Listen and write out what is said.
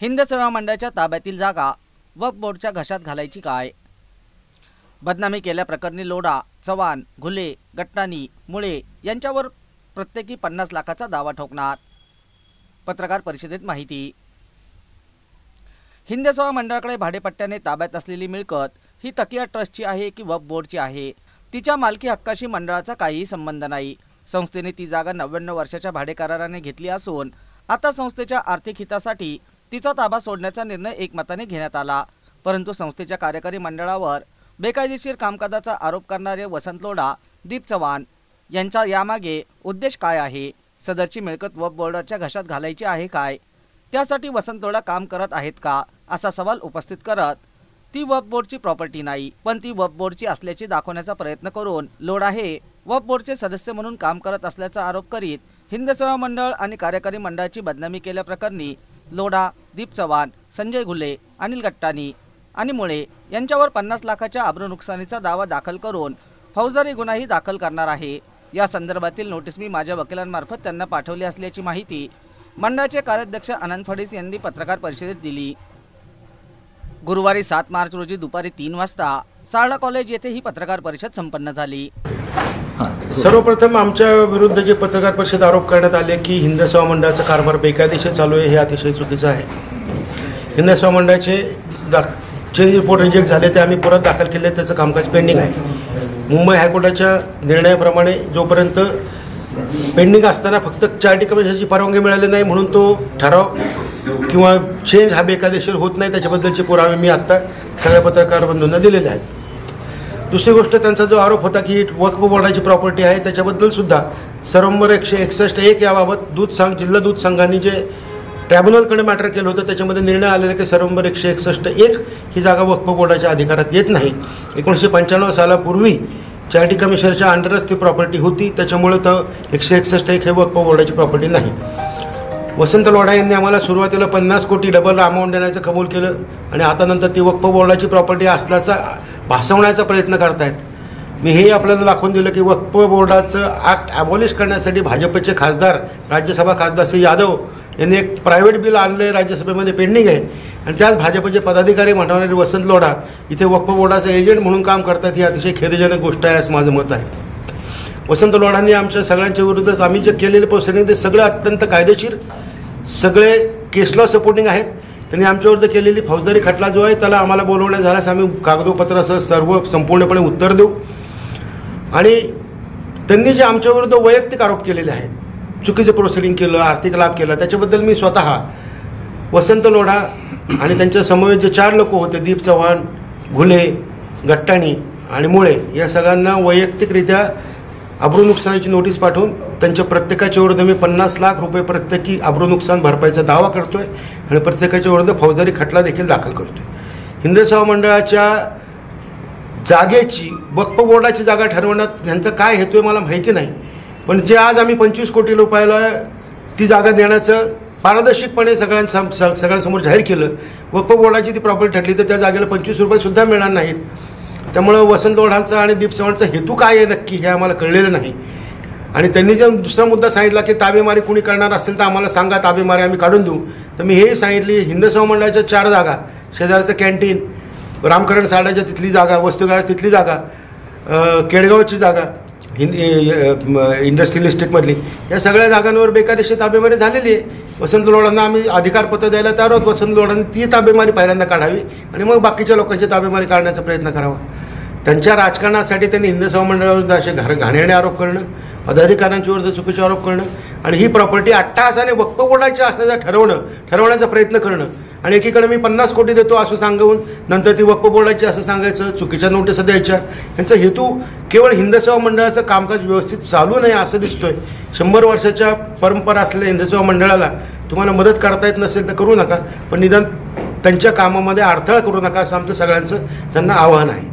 हिंद सेवा मंडळाच्या ताब्यातील जागा वक्फ बोर्डच्या घशात घालायची काय? बदनामी केल्याप्रकरणी लोढा, चव्हाण, घुले, गट्टाणी, मुळे यांच्यावर प्रत्येकी 50 लाखाचा दावा ठोकणार. पत्रकार परिषदेत माहिती. हिंद सेवा मंडळाकडे भाडेपट्ट्याने ताब्यात असलेली मिळकत ही तकिया ट्रस्टची आहे की वक्फ बोर्डची आहे? तिच्या मालकी हक्काशी मंडळाचा काहीही संबंध नाही. संस्थेने ती जागा 99 वर्षाच्या भाडेकराराने घेतली असून आता संस्थेच्या आर्थिक हितासाठी तिचा ताबा सोडण्याचा निर्णय एकमताने घेण्यात आला. परंतु संस्थेच्या कार्यकारी मंडळावर बेकायदेशीर कामकाजाचा आरोप करणारे वसंत लोढा, दीप चव्हाण यांचा यामागे उद्देश काय आहे? सदरची मिळकत वक्फ बोर्डाच्या घशात घालायची आहे काय? त्यासाठी वसंत लोढा काम करत आहेत का, असा सवाल उपस्थित करत ती वक्फ बोर्डची प्रॉपर्टी नाही पण ती वक्फ बोर्डची असल्याचे दाखवण्याचा प्रयत्न करून लोढा हे वक्फ बोर्डचे सदस्य म्हणून काम करत असल्याचा आरोप करीत हिंद सेवा मंडळ आणि कार्यकारी मंडळाची बदनामी केल्याप्रकरणी लोढा, दीप चव्हाण, संजय घुले, अनिल गट्टाणी आणि मुळे यांच्यावर 50 लाखाच्या आबरू नुकसानीचा दावा दाखल करून फौजदारी गुन्हाही दाखल करणार आहे. या संदर्भातील नोटीस मी माझ्या वकिलांमार्फत त्यांना पाठवली असल्याची माहिती मंडळाचे कार्याध्यक्ष आनंद फडीस यांनी पत्रकार परिषदेत दिली. गुरुवारी 7 मार्च रोजी दुपारी 3 वाजता सारडा कॉलेज येथे ही पत्रकार परिषद संपन्न झाली. सर्वप्रथम आमच्या विरुद्ध जे पत्रकार परिषद आरोप करण्यात आले की हिंद सेवा मंडळाचा कारभार बेकायदेशीर चालू आहे, हे अतिशय चुकीचं आहे. हिंद सेवा मंडळाचे चेंज रिपोर्ट रिजेक्ट झाले ते आम्ही परत दाखल केले, त्याचं कामकाज पेंडिंग आहे. मुंबई हायकोर्टाच्या निर्णयाप्रमाणे जोपर्यंत पेंडिंग असताना फक्त चार्टी कमिशनची परवानगी मिळाली नाही म्हणून तो ठराव किंवा चेंज हा बेकायदेशीर होत नाही, त्याच्याबद्दलचे पुरावे मी आत्ता सगळ्या पत्रकार बंधूंना दिलेले आहेत. दुसरी गोष्ट, त्यांचा जो आरोप होता की वक्फ बोर्डाची प्रॉपर्टी आहे त्याच्याबद्दल सुद्धा सर्वंबर 161(1) याबाबत जिल्हा दूध संघाने जे ट्रायब्युनलकडे मॅटर केलं होतं त्याच्यामध्ये निर्णय आलेला की सर्वंबर 161(1) ही जागा वक्फ बोर्डाच्या अधिकारात येत नाही. 1995 सालापूर्वी चॅरिटी कमिशनरच्या अंडरच ती प्रॉपर्टी होती, त्याच्यामुळे तर 161(1) हे वक्फ बोर्डाची प्रॉपर्टी नाही. वसंत लोढा यांनी आम्हाला सुरुवातीला 50 कोटी डबल अमाऊंट देण्याचं कबूल केलं आणि आता नंतर ती वक्फ बोर्डाची प्रॉपर्टी असल्याचा भासवण्याचा प्रयत्न करतायत. मी हे आपल्याला दाखवून दिलं की वक्फ बोर्डाचं ॲक्ट ॲबॉलिश करण्यासाठी भाजपचे खासदार, राज्यसभा खासदार श्री यादव यांनी एक प्रायव्हेट बिल आणले, राज्यसभेमध्ये पेंडिंग आहे आणि त्याच भाजपचे पदाधिकारी म्हणणारे वसंत लोढा इथे वक्फ बोर्डाचे एजंट म्हणून काम करतात. ही अतिशय खेदजनक गोष्ट आहे असं माझं मत आहे. वसंत लोढांनी आमच्या सगळ्यांच्या विरुद्ध आम्ही जे केलेले प्रोसिडिंग ते सगळे अत्यंत कायदेशीर, सगळे केस लॉ सपोर्टिंग आहेत. त्यांनी आमच्याविरुद्ध केलेली फौजदारी खटला जो आहे त्याला आम्हाला बोलवण्यात झाल्यास आम्ही कागदोपत्रासह सर्व संपूर्णपणे उत्तर देऊ. आणि त्यांनी जे आमच्याविरुद्ध वैयक्तिक आरोप केलेले आहेत, चुकीचं प्रोसिडिंग केलं, आर्थिक लाभ केला, त्याच्याबद्दल मी स्वतः वसंत लोढा आणि त्यांच्या समवेत जे 4 लोक होते, दीप चव्हाण, घुले, गट्टाणी आणि मुळे, या सगळ्यांना वैयक्तिकरित्या आबरू नुकसानीची नोटीस पाठवून त्यांच्या प्रत्येकाच्या विरुद्ध मी 50 लाख रुपये प्रत्येकी आबरू नुकसान भरपाईचा दावा करतोय आणि प्रत्येकाच्या विरुद्ध फौजदारी खटला देखील दाखल करतोय. हिंद सेवा मंडळाच्या जागेची वक्फ बोर्डाची जागा ठरवण्यात ह्यांचा काय हेतू आहे मला माहिती नाही, पण जे आज आम्ही 25 कोटी रुपयाला ती जागा देण्याचं पारदर्शकपणे सगळ्यांसमोर जाहीर केलं, वक्फ बोर्डाची ती प्रॉपर्टी ठरली तर त्या जागेला 25 रुपये सुद्धा मिळणार नाहीत. त्यामुळं वसंत लोढांचा आणि दीप चव्हाणचा हेतू काय आहे नक्की हे आम्हाला कळलेलं नाही. आणि त्यांनी जर दुसरा मुद्दा सांगितला की ताबेमारी कुणी करणार असेल तर आम्हाला सांगा, ताबेमारी आम्ही काढून देऊ, तर मी हे सांगितली हिंद सेवा मंडळाच्या 4 जागा, शेजारचं कॅन्टीन, रामकरण साडाच्या तिथली जागा, वस्तुगाळा तिथली जागा, केडगावची जागा, इंडस्ट्रियल इस्टेटमधली, या सगळ्या जागांवर बेकायदेशीर ताबेमारी झालेली आहे. वसंत लोढांना आम्ही अधिकारपत्र द्यायला तयार आहोत. वसंत लोढांनी ती ताबेमारी पहिल्यांदा काढावी आणि मग बाकीच्या लोकांची ताबेमारी काढण्याचा प्रयत्न करावा. त्यांच्या राजकारणासाठी त्यांनी हिंद सेवा मंडळाविरुद्ध असे घाणेरडे आरोप करणं, पदाधिकाऱ्यांच्या विरुद्ध चुकीचे आरोप करणं आणि ही प्रॉपर्टी अट्टहासाने वक्फ बोर्डाची असल्याचं ठरवण्याचा प्रयत्न करणं आणि एकीकडे मी 50 कोटी देतो असं सांगून नंतर ती वक्फ बोर्डाची असं सांगायचं, चुकीच्या नोटीस द्यायच्या. यांचा हेतू केवळ हिंद सेवा मंडळाचं कामकाज व्यवस्थित चालू नाही असं दिसतोय. 100 वर्षाच्या परंपरा असलेल्या हिंद सेवा मंडळाला तुम्हाला मदत करता येत नसेल तर करू नका, पण निदान त्यांच्या कामामध्ये अडथळा करू नका असं आमचं सगळ्यांचं त्यांना आवाहन आहे.